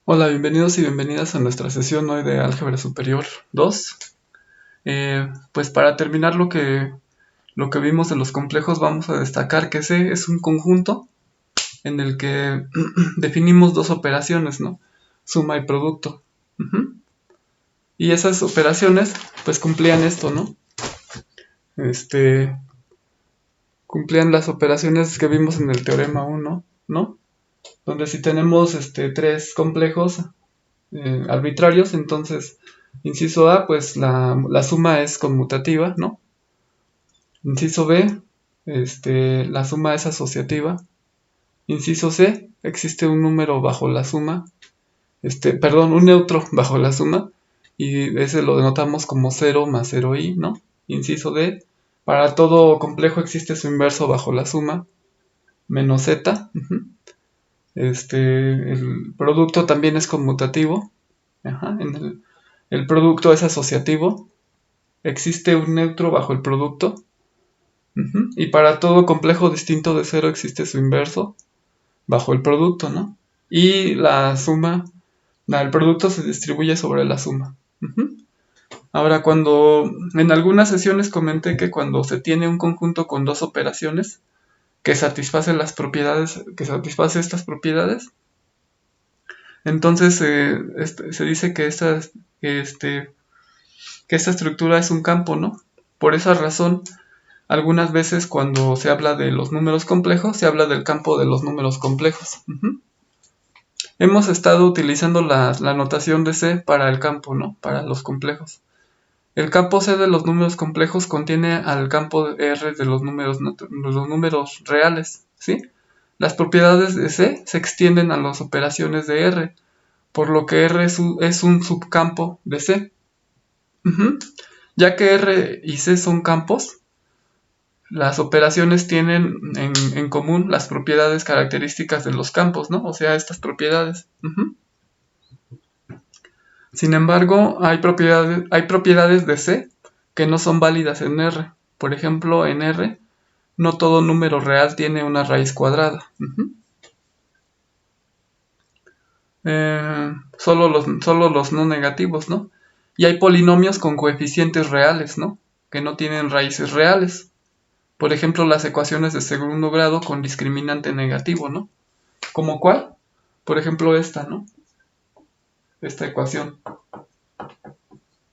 Hola, bienvenidos y bienvenidas a nuestra sesión hoy de Álgebra Superior 2. Pues para terminar lo que vimos de los complejos, vamos a destacar que C es un conjunto en el que definimos dos operaciones, ¿no? Suma y producto. Ujú. Y esas operaciones pues cumplían esto, ¿no? Este, Cumplían las operaciones que vimos en el teorema 1, ¿no? Donde si tenemos tres complejos arbitrarios, entonces, inciso A, pues la suma es conmutativa, ¿no? Inciso B, la suma es asociativa. Inciso C, existe un número bajo la suma, perdón, un neutro bajo la suma, y ese lo denotamos como 0 más 0i, ¿no? Inciso D, para todo complejo existe su inverso bajo la suma, menos z. El producto también es conmutativo. Ajá, el producto es asociativo. Existe un neutro bajo el producto. Y para todo complejo distinto de cero existe su inverso bajo el producto, ¿no? Y la suma, el producto se distribuye sobre la suma. Ahora, cuando en algunas sesiones comenté que cuando se tiene un conjunto con dos operaciones que satisface las propiedades, que satisface estas propiedades, entonces se dice que esta estructura es un campo, ¿no? Por esa razón, algunas veces cuando se habla de los números complejos, se habla del campo de los números complejos. Hemos estado utilizando la notación de C para el campo, ¿no? Para los complejos. El campo C de los números complejos contiene al campo R de los números reales, ¿sí? Las propiedades de C se extienden a las operaciones de R, por lo que R es un subcampo de C. Ya que R y C son campos, las operaciones tienen en común las propiedades características de los campos, ¿no? O sea, estas propiedades. Sin embargo, hay propiedades de C que no son válidas en R. Por ejemplo, en R, no todo número real tiene una raíz cuadrada. Solo los no negativos, ¿no? Y hay polinomios con coeficientes reales, ¿no? Que no tienen raíces reales. Por ejemplo, las ecuaciones de segundo grado con discriminante negativo, ¿no? ¿Como cuál? Por ejemplo, esta, ¿no? Esta ecuación.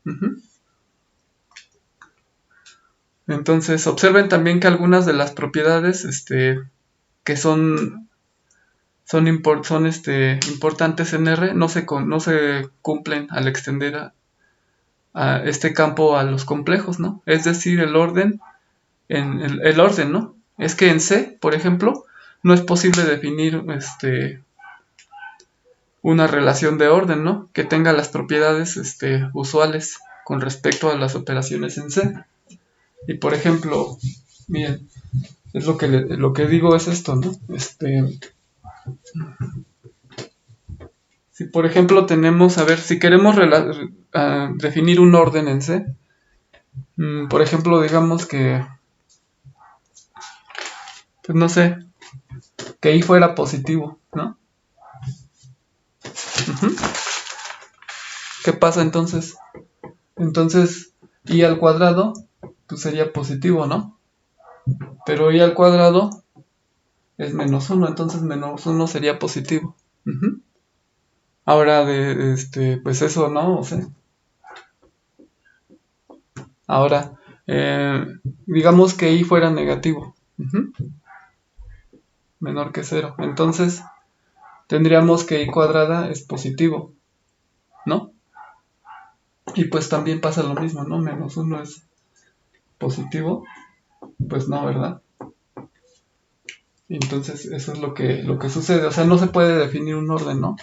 Ujú. Entonces, observen también que algunas de las propiedades que son importantes en R no se cumplen al extender a este campo a los complejos, ¿no? Es decir, el orden, ¿no? Es que en C, por ejemplo, no es posible definir una relación de orden, ¿no? Que tenga las propiedades usuales con respecto a las operaciones en C. Y por ejemplo, miren, es lo que digo es esto, ¿no? Si por ejemplo tenemos, a ver, si queremos definir un orden en C, por ejemplo, digamos que, pues no sé, que I fuera positivo, ¿no? ¿Qué pasa entonces? Entonces, I al cuadrado, pues sería positivo, ¿no? Pero I al cuadrado es menos 1, entonces menos 1 sería positivo. Ahora, pues eso, ¿no? O sea, ahora, digamos que I fuera negativo, menor que 0. Entonces, tendríamos que I cuadrada es positivo, ¿no? Y pues también pasa lo mismo, ¿no? Menos 1 es positivo, pues no, ¿verdad? Entonces, eso es lo que sucede. O sea, no se puede definir un orden, ¿no?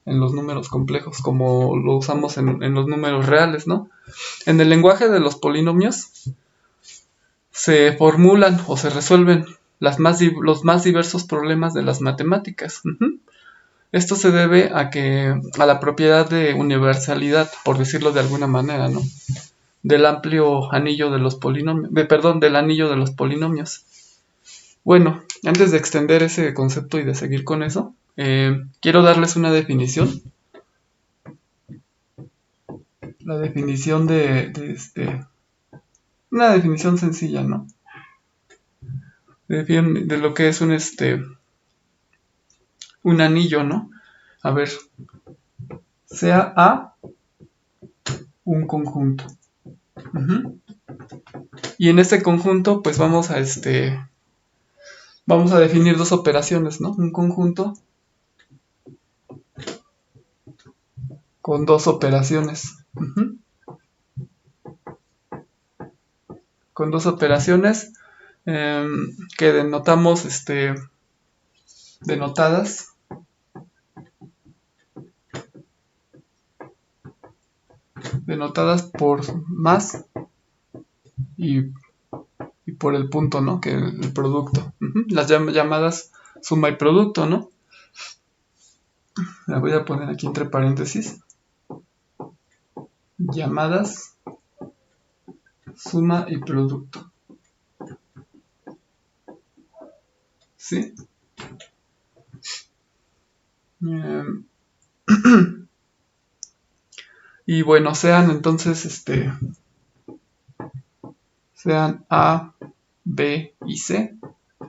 En los números complejos, como lo usamos en los números reales, ¿no? En el lenguaje de los polinomios se formulan o se resuelven los más diversos problemas de las matemáticas. Esto se debe a la propiedad de universalidad, por decirlo de alguna manera, ¿no? Del amplio anillo de los polinomios, del anillo de los polinomios. Bueno, antes de extender ese concepto y de seguir con eso, quiero darles una definición la definición una definición sencilla, ¿no? De lo que es un anillo, ¿no? A ver, sea A un conjunto. Ujú. Y en este conjunto, pues vamos a definir dos operaciones, ¿no? Un conjunto con dos operaciones. Ujú. Con dos operaciones que denotamos, denotadas por más y, y por el punto, ¿no? Que el producto. Ujú. Las llamadas suma y producto, ¿no? La voy a poner aquí entre paréntesis. Llamadas suma y producto. ¿Sí? Eh, y bueno, sean A, B y C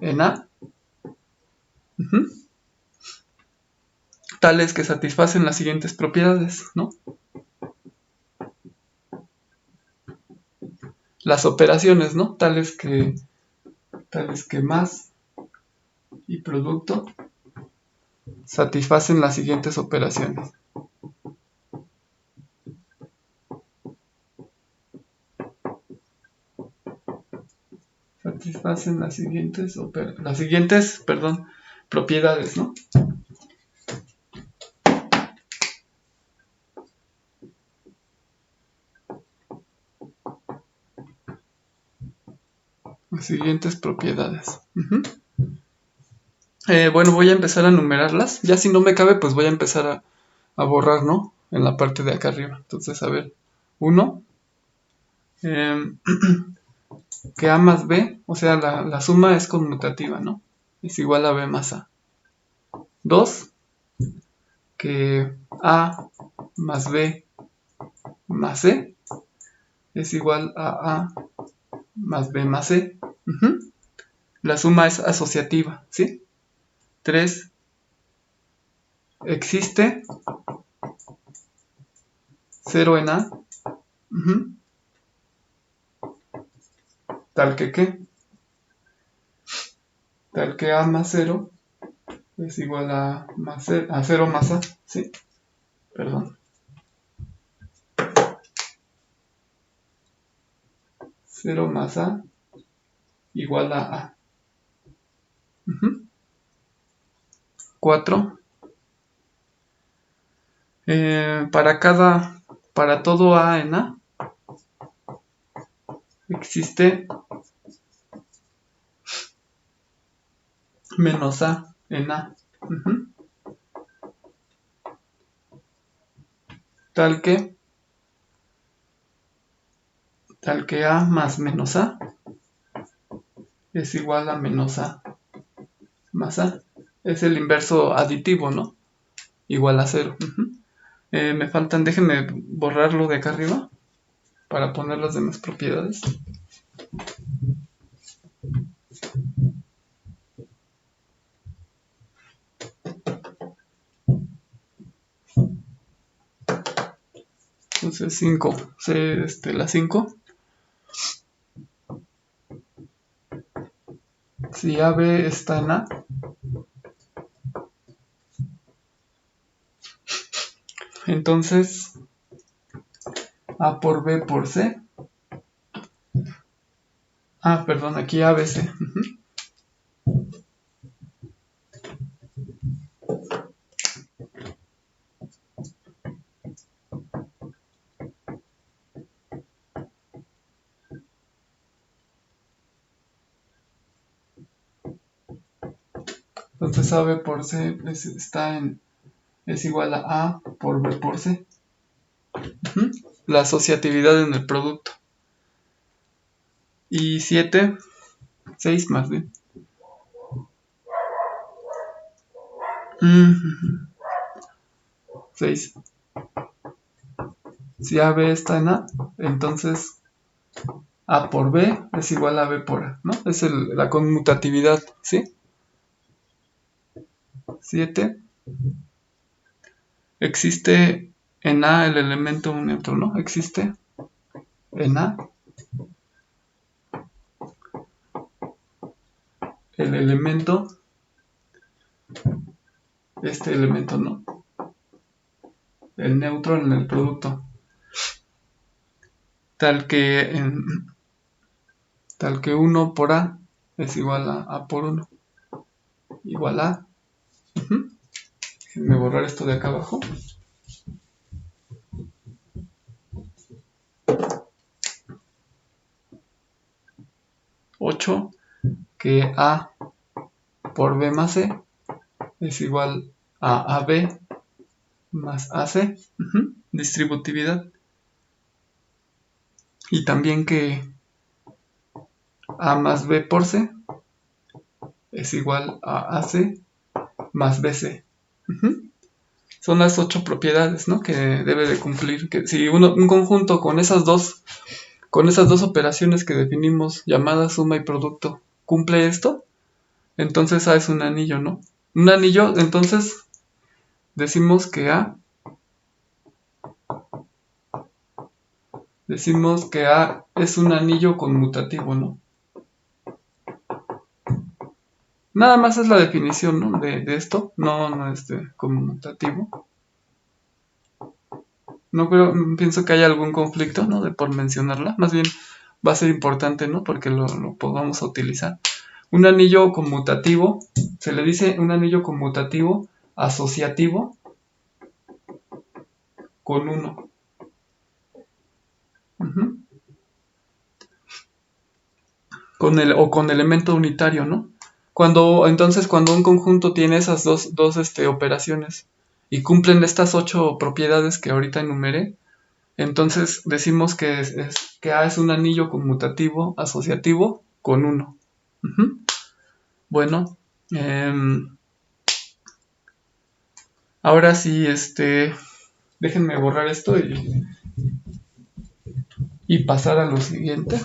en A, uh-huh, tales que satisfacen las siguientes propiedades, ¿no? Las operaciones, ¿no? Tales que más y producto satisfacen las siguientes operaciones. Satisfacen las siguientes propiedades, ¿no? Las siguientes propiedades. Uh-huh. Bueno, voy a empezar a numerarlas. Ya si no me cabe, pues voy a empezar a borrar, ¿no? En la parte de acá arriba. Entonces, a ver. 1. Que A más B, o sea, la suma es conmutativa, ¿no? Es igual a B más A. 2. Que A más B más C es igual a A más B más C. Uh-huh. La suma es asociativa, ¿sí? 3. Existe 0 en A. Uh-huh. Tal que qué. Tal que A más 0 es igual a 0 más A, ¿sí? Perdón. 0 más A igual a A. Uh-huh. 4. Para todo A en A, existe menos A en A. Uh-huh. Tal que A más menos A es igual a menos A más A. Es el inverso aditivo, ¿no? Igual a 0. Uh-huh. Me faltan, déjenme borrarlo de acá arriba para poner las demás propiedades. Entonces 5, la 5. Si AB está en A, entonces A por B por C. Perdón, aquí ABC. Uh-huh. Entonces AB por C es igual a A por B por C. Uh-huh. La asociatividad en el producto. Y 6 más bien. Uh-huh. 6. Si AB está en A, entonces A por B es igual a B por A, ¿no? Es la conmutatividad, ¿sí? 7. Existe en A el elemento neutro, ¿no? Existe en A el elemento, este elemento, ¿no? El neutro en el producto. Tal que 1 por A es igual a A por 1. Igual a. Déjenme borrar esto de acá abajo. 8 que A por B más C es igual a AB más AC. Distributividad. Y también que A más B por C es igual a AC más BC. Son las 8 propiedades, ¿no? Que debe de cumplir. Que si un conjunto con esas dos operaciones que definimos, llamadas suma y producto, cumple esto, entonces A es un anillo, ¿no? Un anillo, entonces decimos que A es un anillo conmutativo, ¿no? Nada más es la definición, ¿no? de esto, no es conmutativo. No pienso que haya algún conflicto, ¿no? De por mencionarla. Más bien va a ser importante, ¿no? Porque lo podamos utilizar. Un anillo conmutativo, se le dice un anillo conmutativo asociativo con 1. O con elemento unitario, ¿no? Entonces, cuando un conjunto tiene esas dos operaciones y cumplen estas 8 propiedades que ahorita enumeré, entonces decimos que A es un anillo conmutativo asociativo con 1. Bueno, ahora sí, déjenme borrar esto y pasar a lo siguiente.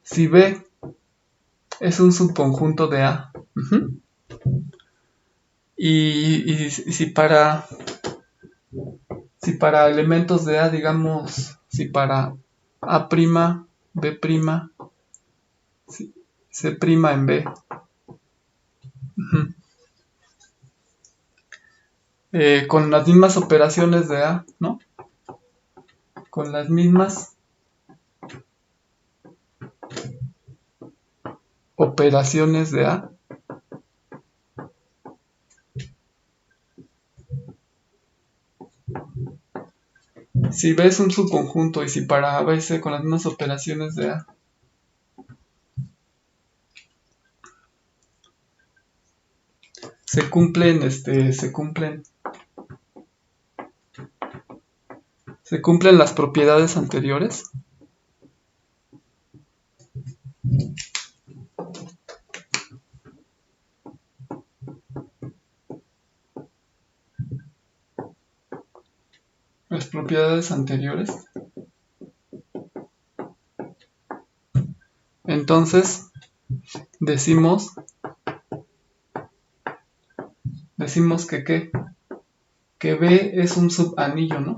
Si B es un subconjunto de A, y si para elementos de A, digamos, si para A', B', C' en B, con las mismas operaciones de A, ¿no? Con las mismas operaciones de A. Si B es un subconjunto y si para A, B, C con las mismas operaciones de A, se cumplen las propiedades anteriores. Las propiedades anteriores. Entonces, decimos que B es un subanillo, ¿no?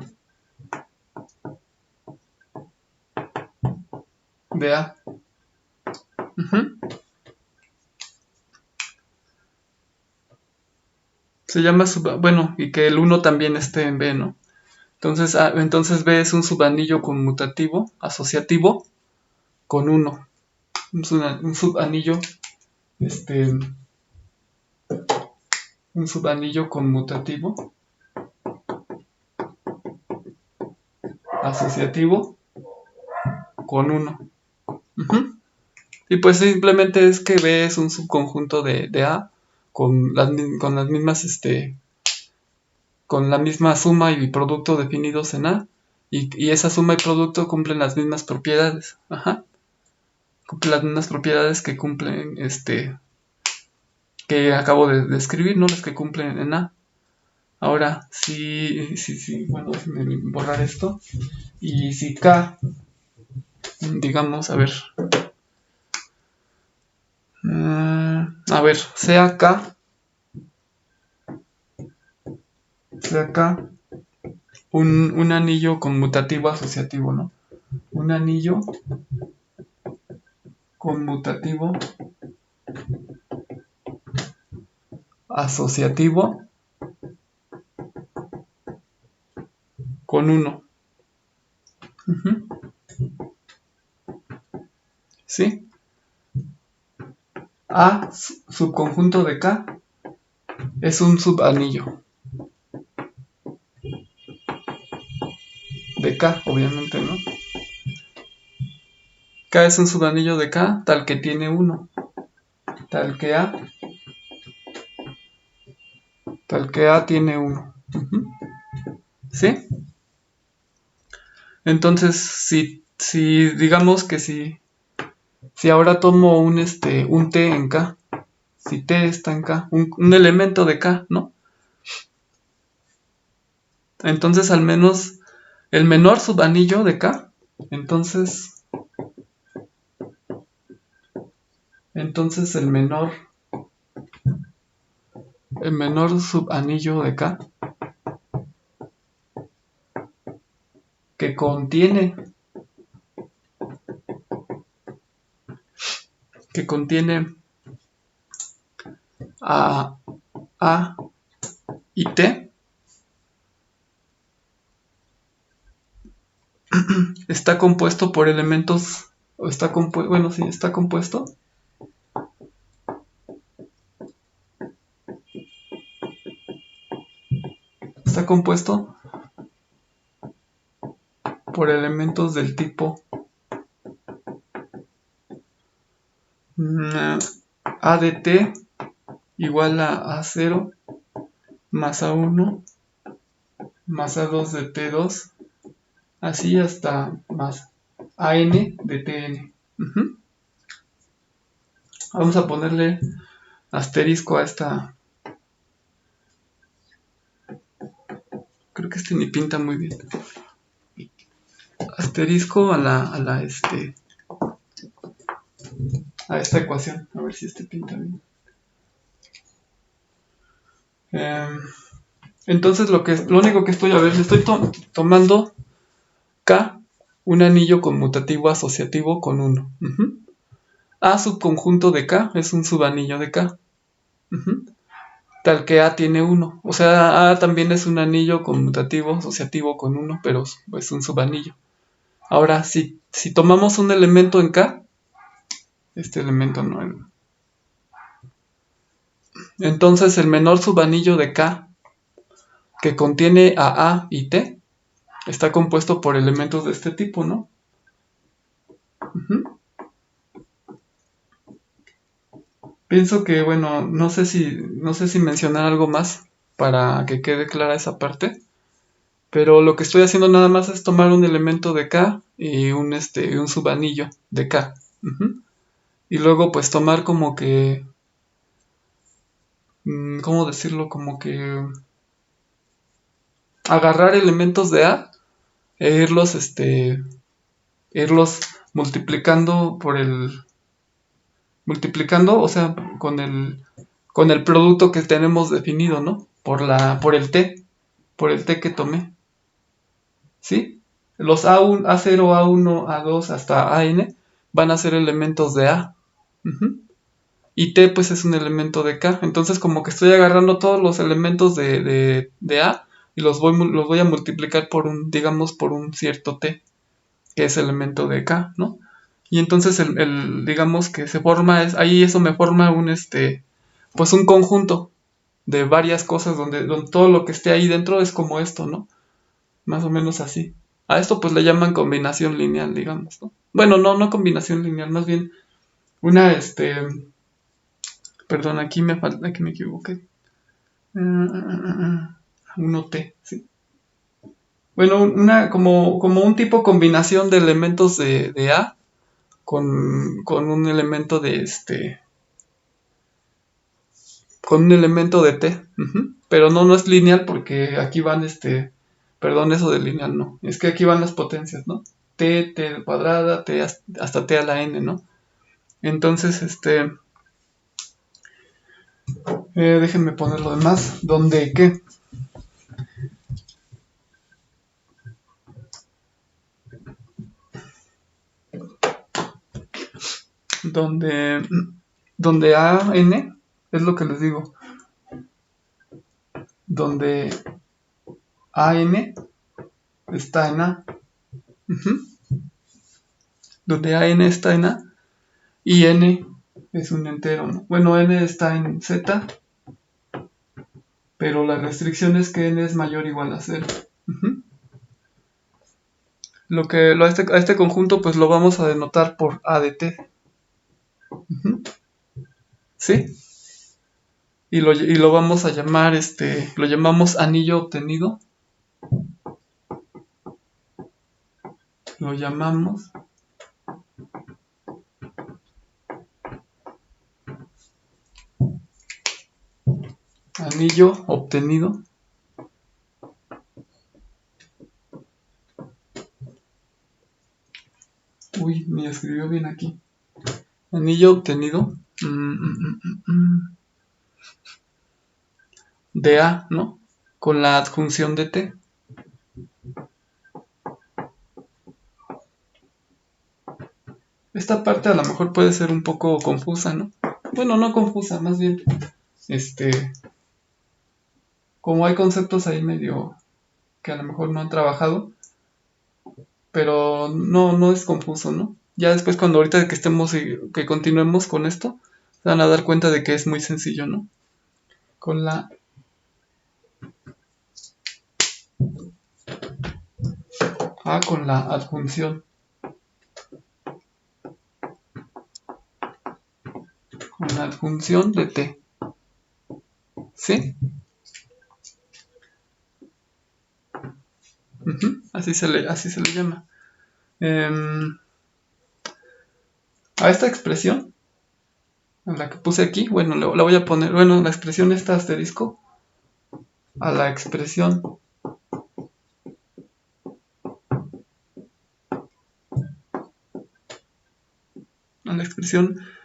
De A. Se llama bueno, y que el 1 también esté en B, ¿no? Entonces B es un subanillo conmutativo, asociativo, con 1. Un subanillo, un subanillo conmutativo, asociativo, con 1. Y pues simplemente es que B es un subconjunto de A con las mismas, con la misma suma y producto definidos en A. Y esa suma y producto cumplen las mismas propiedades. Cumplen las mismas propiedades que que acabo de describir, ¿no? Las que cumplen en A. Ahora, bueno, déjenme borrar esto. Y si K, digamos, a ver, sea K un anillo conmutativo asociativo, ¿no? Un anillo conmutativo asociativo con uno. ¿Sí? A subconjunto de K es un subanillo de K, obviamente, ¿no? K es un subanillo de K tal que tiene uno. Tal que A tiene uno. ¿Sí? Entonces, si digamos que si ahora tomo un T en K, si T está en K, un elemento de K, ¿no? Entonces al menos el menor subanillo de K, entonces el menor subanillo de K que contiene A y T está compuesto por elementos, o está compuesto, bueno, sí, está compuesto por elementos del tipo A de T igual a A0 más A1 más A2 de T2, así hasta más AN de TN. Vamos a ponerle asterisco a esta. Creo que ni pinta muy bien. Asterisco a esta ecuación. A ver si pinta bien. Entonces lo único que estoy tomando K, un anillo conmutativo asociativo con 1. A subconjunto de K es un subanillo de K. Tal que A tiene 1. O sea, A también es un anillo conmutativo asociativo con 1, pero es un subanillo. Ahora, si tomamos un elemento en K, este elemento no. Entonces el menor subanillo de K que contiene a y T está compuesto por elementos de este tipo, ¿no? Pienso que, bueno, no sé si mencionar algo más para que quede clara esa parte, pero lo que estoy haciendo nada más es tomar un elemento de K y un subanillo de K. Y luego pues tomar como que, ¿cómo decirlo? Como que agarrar elementos de A e irlos multiplicando o sea, con el producto que tenemos definido, ¿no? Por el T que tomé, ¿sí? Los A1, A0, A1, A2 hasta AN van a ser elementos de A. Y T pues es un elemento de K. Entonces como que estoy agarrando todos los elementos de A y los voy a multiplicar digamos, por un cierto T, que es elemento de K, ¿no? Y entonces digamos que ahí eso me forma pues un conjunto de varias cosas donde todo lo que esté ahí dentro es como esto, ¿no? Más o menos así. A esto pues le llaman combinación lineal, digamos, ¿no? Bueno, no combinación lineal, más bien una, perdón, aquí me equivoqué. 1T, sí. Bueno, como un tipo combinación de elementos de A con un elemento con un elemento de T. Pero no es lineal porque aquí van perdón, eso de lineal no. Es que aquí van las potencias, ¿no? T cuadrada, T hasta T a la N, ¿no? Entonces, déjenme poner lo demás. ¿Dónde qué? Donde A, N, es lo que les digo. Donde A, N está en A. Ujú. Donde A, N está en A. Y N es un entero, ¿no? Bueno, N está en Z, pero la restricción es que N es mayor o igual a 0. Ujú. A este conjunto pues lo vamos a denotar por A de T. Ujú. ¿Sí? Y lo vamos a llamar, lo llamamos anillo obtenido. Lo llamamos anillo obtenido Uy, ni escribió bien aquí. Anillo obtenido de A, ¿no? Con la adjunción de T. Esta parte a lo mejor puede ser un poco confusa, ¿no? Bueno, no confusa, más bien, como hay conceptos ahí medio que a lo mejor no han trabajado, pero no es confuso, ¿no? Ya después cuando ahorita que estemos y que continuemos con esto, se van a dar cuenta de que es muy sencillo, ¿no? Con la A con la adjunción. Con la adjunción de T. ¿Sí? Así se le llama. A esta expresión, a la que puse aquí, bueno, la voy a poner, bueno, la expresión está asterisco, a la expresión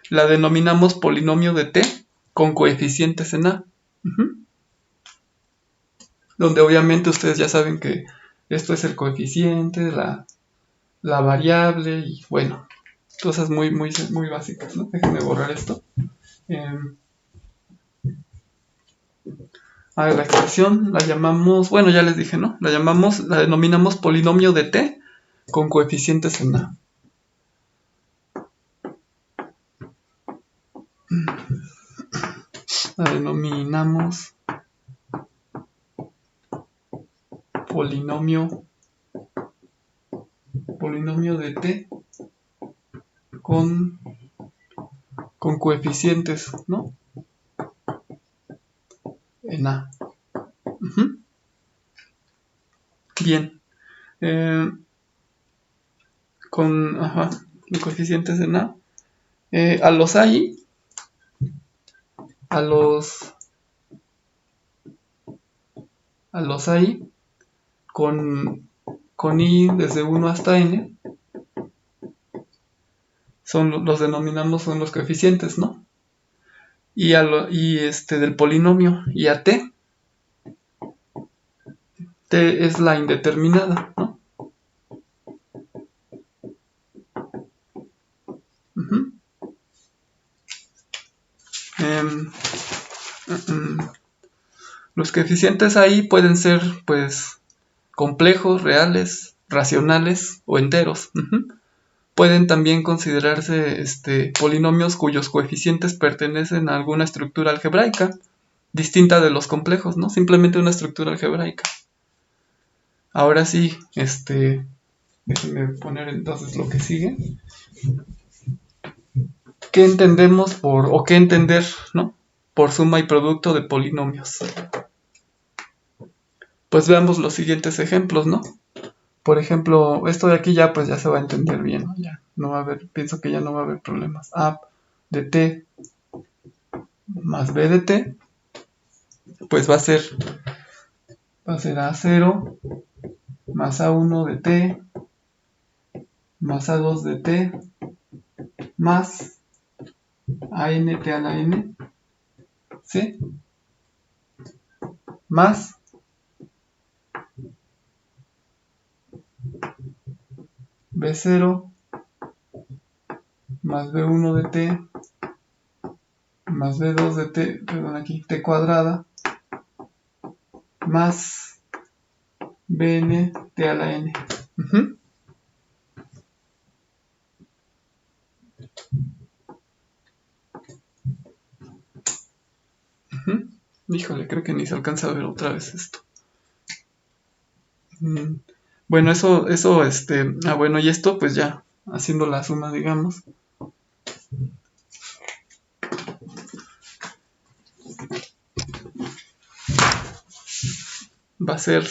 la denominamos polinomio de T con coeficientes en A. Donde obviamente ustedes ya saben que esto es el coeficiente, la variable y bueno, cosas muy básicas, ¿no? Déjenme borrar esto. A la expresión la llamamos, bueno, ya les dije, ¿no? La denominamos polinomio de T con coeficientes en A. La denominamos polinomio de T con coeficientes, ¿no? En A. Bien. Con coeficientes en A. A los AI, a los AI con I desde 1 hasta N, los denominamos son los coeficientes, ¿no? Y del polinomio, y a T es la indeterminada, ¿no? Los coeficientes ahí pueden ser, pues, complejos, reales, racionales o enteros. Pueden también considerarse polinomios cuyos coeficientes pertenecen a alguna estructura algebraica distinta de los complejos, ¿no? Simplemente una estructura algebraica. Ahora sí, déjenme poner entonces lo que sigue. ¿Qué entendemos o qué entender, ¿no? Por suma y producto de polinomios? Pues veamos los siguientes ejemplos, ¿no? Por ejemplo, esto de aquí ya pues ya se va a entender bien, ¿no? Ya no va a haber, pienso que ya no va a haber problemas. A de T más B de T, pues va a ser A0 más A1 de t más A2 de t más AN t a la n, ¿sí? Más B0 más B1 de t más B2 de t, perdón, aquí t cuadrada, más Bn t a la n. Híjole, creo que ni se alcanza a ver otra vez esto. Bueno, bueno, y esto pues ya, haciendo la suma, digamos. Va a ser,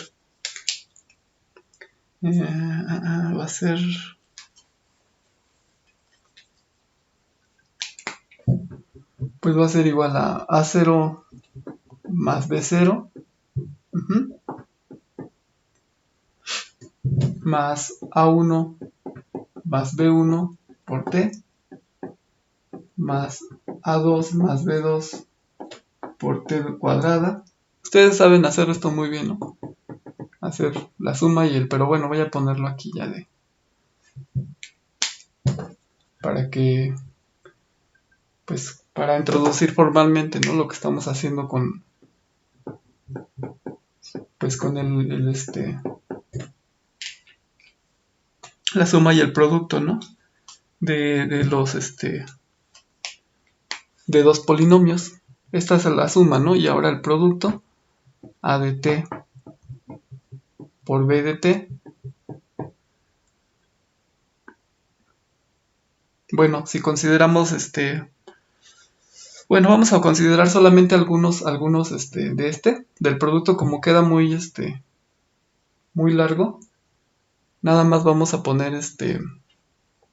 pues va a ser igual a A0 más B0, más A1 más B1 por T, más A2 más B2 por T cuadrada. Ustedes saben hacer esto muy bien, ¿no? Hacer la suma y pero bueno, voy a ponerlo aquí ya para que, pues, para introducir formalmente, ¿no? Lo que estamos haciendo con, pues, con la suma y el producto, ¿no? De los, de dos polinomios. Esta es la suma, ¿no? Y ahora el producto, A de t por B de t. Bueno, si consideramos bueno, vamos a considerar solamente algunos del producto, como queda muy muy largo. Nada más vamos a poner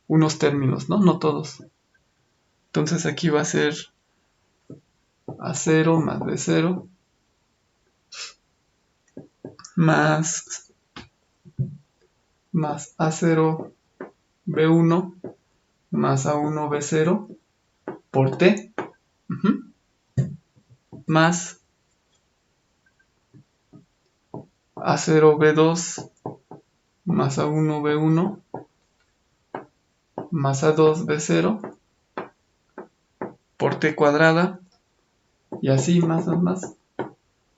unos términos, ¿no? No todos. Entonces aquí va a ser A0 más B0 más A0 B1 más A1 B0 por T, más A0 B2 más A1 B1 más A2 B0 por T cuadrada, y así más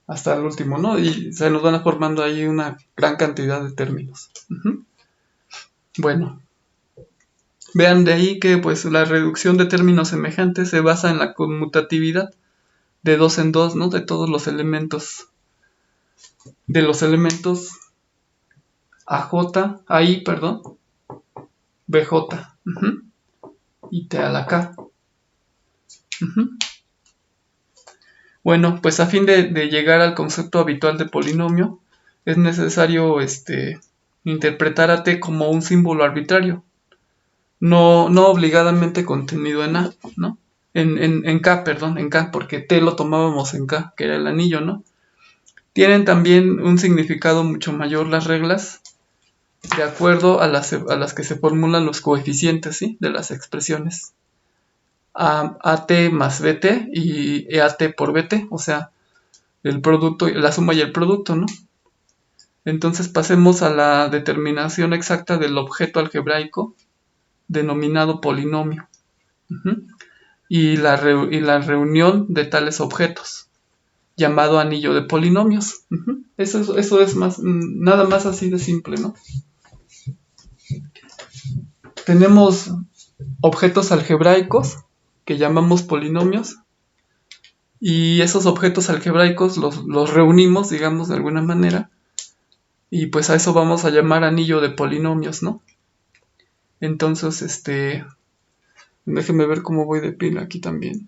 hasta el último, ¿no? Y se nos van formando ahí una gran cantidad de términos. Bueno, vean de ahí que pues la reducción de términos semejantes se basa en la conmutatividad de dos en dos, ¿no? De todos los elementos. De los elementos AI, perdón, BJ, y T a la K. Bueno, pues a fin de llegar al concepto habitual de polinomio, es necesario interpretar a T como un símbolo arbitrario, no obligadamente contenido en A, ¿no? En K, perdón, en K, porque T lo tomábamos en K, que era el anillo, ¿no? Tienen también un significado mucho mayor las reglas, de acuerdo a las que se formulan los coeficientes, ¿sí? De las expresiones. AT más BT y EAT por BT, o sea, el producto, la suma y el producto, ¿no? Entonces pasemos a la determinación exacta del objeto algebraico denominado polinomio. Y la reunión de tales objetos, llamado anillo de polinomios. Eso es más, nada más así de simple, ¿no? Tenemos objetos algebraicos que llamamos polinomios, y esos objetos algebraicos los reunimos, digamos, de alguna manera, y pues a eso vamos a llamar anillo de polinomios, ¿no? Entonces, déjenme ver cómo voy de pila aquí también.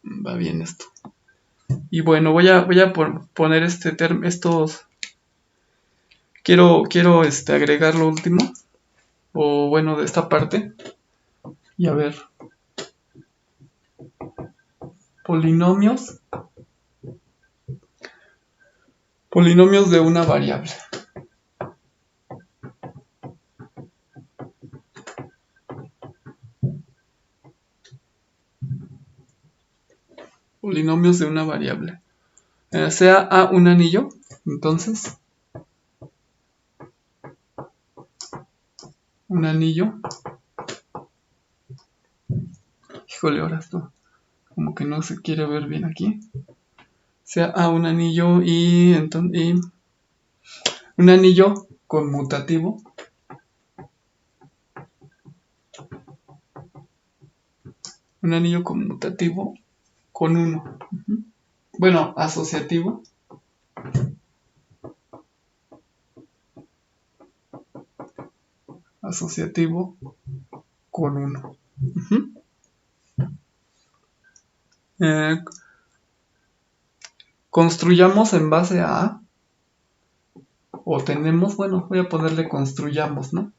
Va bien esto. Y bueno, voy a poner estos. Quiero agregar lo último, o bueno, de esta parte. Y a ver. polinomios polinomios de una variable. Polinomios de una variable. Sea A un anillo, entonces un anillo. Híjole, ahora esto como que no se quiere ver bien aquí. Sea A un anillo y un anillo conmutativo. Un anillo conmutativo con 1. Bueno, asociativo. Asociativo con 1. Construyamos en base a A. O tenemos, bueno, voy a ponerle construyamos, ¿no?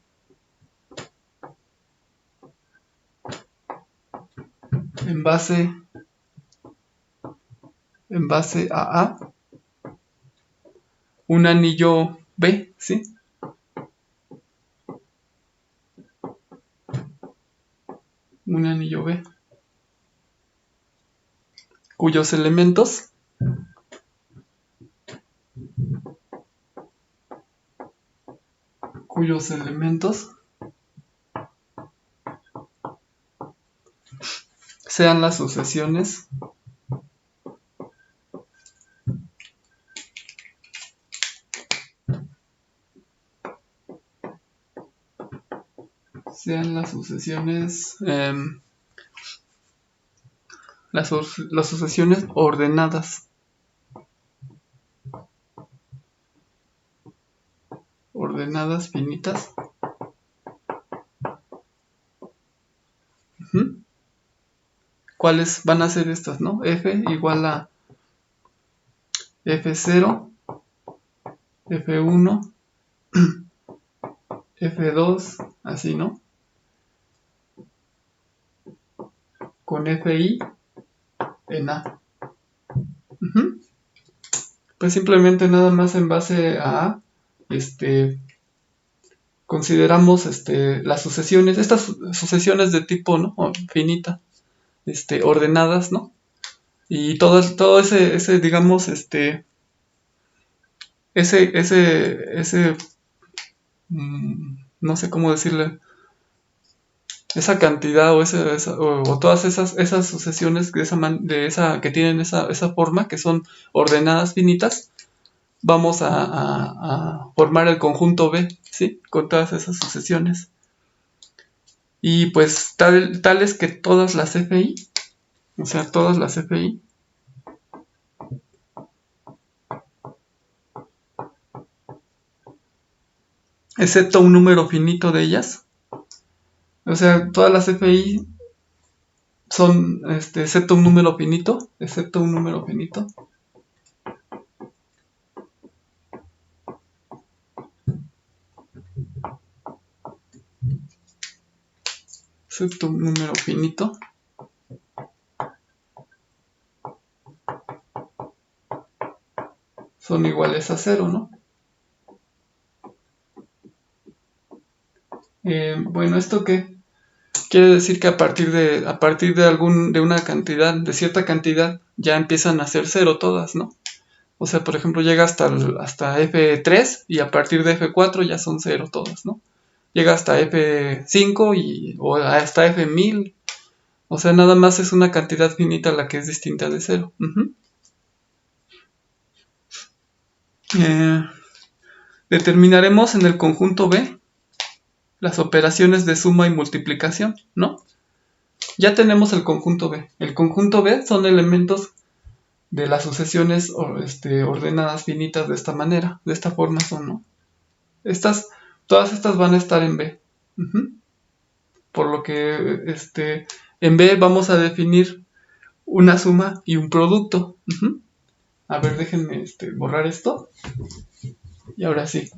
En base a A. Un anillo B, ¿sí? Un anillo B. Cuyos elementos sean las sucesiones las sucesiones ordenadas finitas. ¿Cuáles van a ser estas, no? F igual a F0, F1, F2, así, ¿no? Con Fi en A. Pues simplemente nada más en base a A, consideramos las sucesiones, estas sucesiones de tipo, ¿no? Finita, ordenadas, ¿no? Y todo ese digamos, no sé cómo decirle, esa cantidad o todas esas sucesiones que tienen esa forma, que son ordenadas finitas, vamos a formar el conjunto B, ¿sí? Con todas esas sucesiones. Y pues tal es que todas las FI, o sea, todas las FI, excepto un número finito de ellas, o sea, todas las FI son, excepto un número finito, excepto un número finito, son iguales a 0, ¿no? Bueno, ¿esto qué? Quiere decir que a partir de una cantidad, de cierta cantidad, ya empiezan a ser 0 todas, ¿no? O sea, por ejemplo, llega hasta F3 y a partir de F4 ya son 0 todas, ¿no? Llega hasta F5 o hasta F1000. O sea, nada más es una cantidad finita la que es distinta de 0. Determinaremos en el conjunto B las operaciones de suma y multiplicación, ¿no? Ya tenemos el conjunto B. El conjunto B son elementos de las sucesiones ordenadas finitas de esta manera, de esta forma son, ¿no? Todas estas van a estar en B. Por lo que en B vamos a definir una suma y un producto. A ver, déjenme borrar esto. Y ahora sí.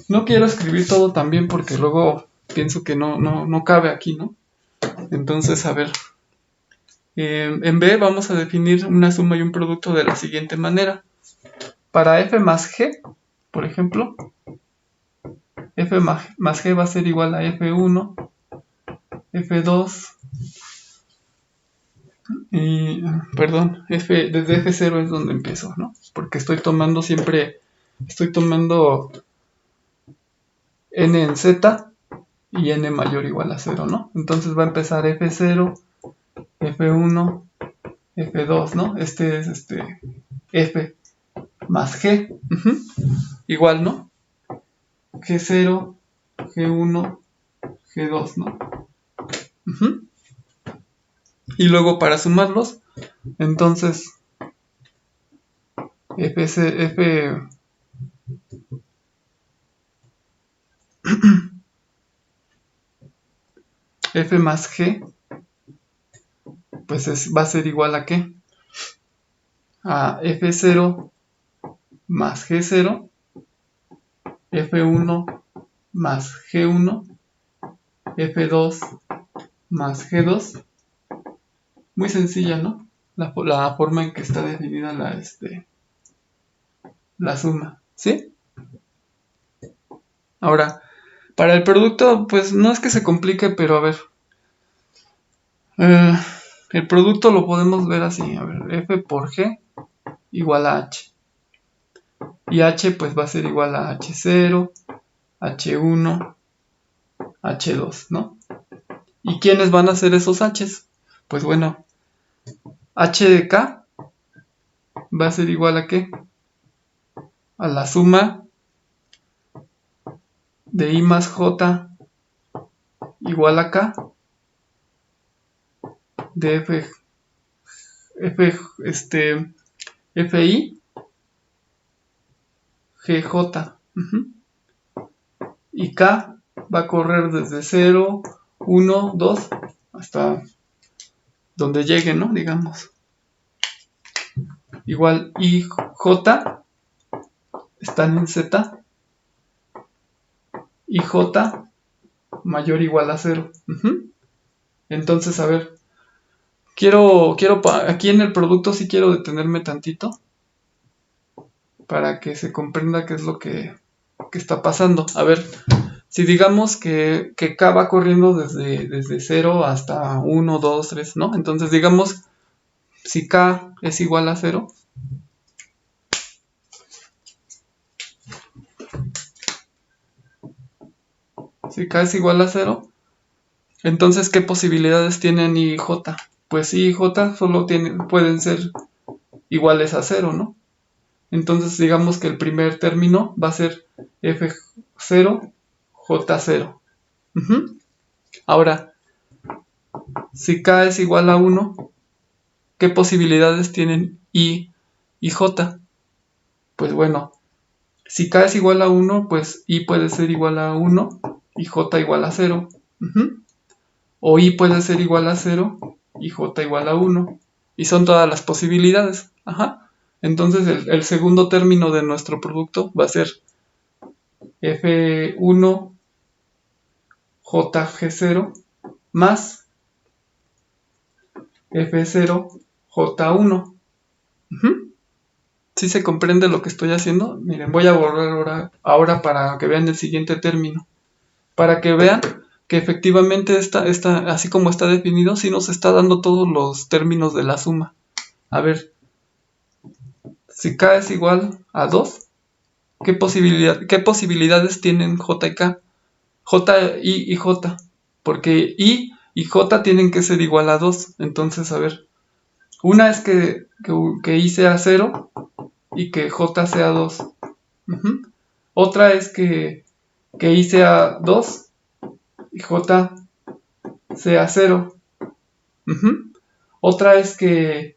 No quiero escribir todo también porque luego pienso que no cabe aquí, ¿no? Entonces, a ver. En B vamos a definir una suma y un producto de la siguiente manera. Para f más g, por ejemplo, f más g va a ser igual a f1, f2, y, perdón, desde f0 es donde empiezo, ¿no? Porque estoy tomando n en z y n mayor o igual a 0, ¿no? Entonces va a empezar f0, f1, f2, ¿no? Este es f más g, igual, ¿no? G0, G1, G2, ¿no? Y luego para sumarlos, entonces f más g, pues va a ser igual a ¿qué? A f0 más g0, f1 más g1, f2 más g2. Muy sencilla, ¿no? La forma en que está definida la suma, ¿sí? Ahora, para el producto, pues no es que se complique, pero a ver. El producto lo podemos ver así, a ver, f por g igual a h. Y h pues va a ser igual a h0, h1, h2, ¿no? ¿Y quiénes van a ser esos h's? Pues bueno, h de k va a ser igual a ¿qué? A la suma de i más j igual a k de fi gj. Y k va a correr desde 0, 1, 2 hasta donde llegue, ¿no? Digamos. Igual i, j están en z y j mayor o igual a 0. Entonces, a ver, aquí en el producto sí quiero detenerme tantito para que se comprenda qué es lo que está pasando. A ver, si digamos que k va corriendo desde 0 hasta 1, 2, 3, ¿no? Entonces digamos, si k es igual a 0, si k es igual a 0, entonces ¿qué posibilidades tienen i y j? Pues i y j solo pueden ser iguales a 0, ¿no? Entonces digamos que el primer término va a ser f0, j0. Ahora, si k es igual a 1, ¿qué posibilidades tienen i y j? Pues bueno, si k es igual a 1, pues i puede ser igual a 1 y j igual a 0. O i puede ser igual a 0 y j igual a 1. Y son todas las posibilidades. Entonces el segundo término de nuestro producto va a ser f1 jg0 más f0 j1. ¿Sí se comprende lo que estoy haciendo? Miren, voy a borrar ahora para que vean el siguiente término. Para que vean que efectivamente así como está definido, sí nos está dando todos los términos de la suma. A ver, si k es igual a 2, ¿qué posibilidades tienen j y k? I y j. Porque i y j tienen que ser igual a 2. Entonces, a ver, una es que i sea 0 y que j sea 2. Otra es que i sea 2 y j sea 0. Otra es que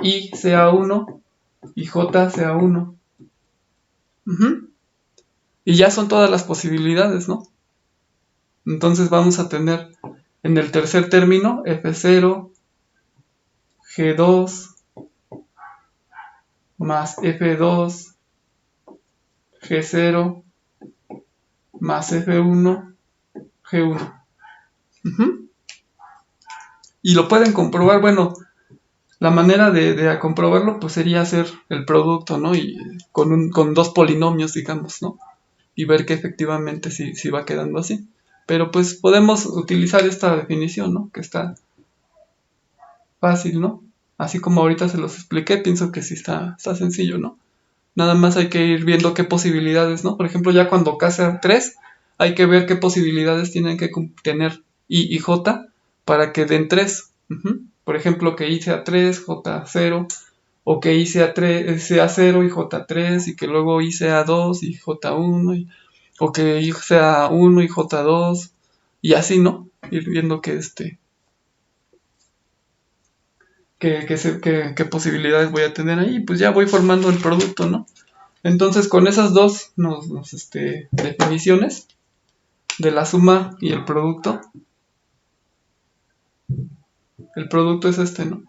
i sea 1 y j sea 1. Y ya son todas las posibilidades, ¿no? Entonces vamos a tener en el tercer término f0, g2 más f2, g0 más f1, g1. Y lo pueden comprobar, bueno, la manera de comprobarlo pues sería hacer el producto, ¿no? Y con dos polinomios, digamos, ¿no? Y ver que efectivamente sí va quedando así. Pero pues podemos utilizar esta definición, ¿no? Que está fácil, ¿no? Así como ahorita se los expliqué, pienso que sí está sencillo, ¿no? Nada más hay que ir viendo qué posibilidades, ¿no? Por ejemplo, ya cuando K sea 3, hay que ver qué posibilidades tienen que tener I y J para que den 3. Por ejemplo, que I sea 3, J 0, o que I sea, 3, sea 0 y J 3, y que luego I sea 2 y J 1, o que I sea 1 y J 2, y así, ¿no? Ir viendo qué posibilidades voy a tener ahí, pues ya voy formando el producto, ¿no? Entonces, con esas dos definiciones de la suma y el producto es ¿no?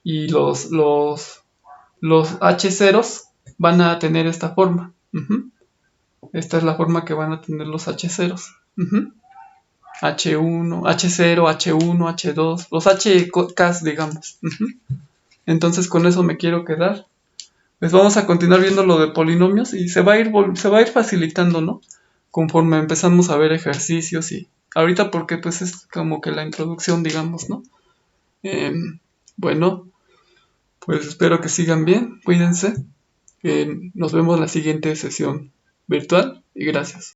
Y los H ceros van a tener esta forma. Esta es la forma que van a tener los H ceros. H1, H0, H1, H2, los HKs, digamos. Entonces, con eso me quiero quedar. Pues vamos a continuar viendo lo de polinomios y se va a ir facilitando, ¿no? Conforme empezamos a ver ejercicios y ahorita porque pues es como que la introducción, digamos, ¿no? Bueno, pues espero que sigan bien, cuídense. Nos vemos en la siguiente sesión virtual y gracias.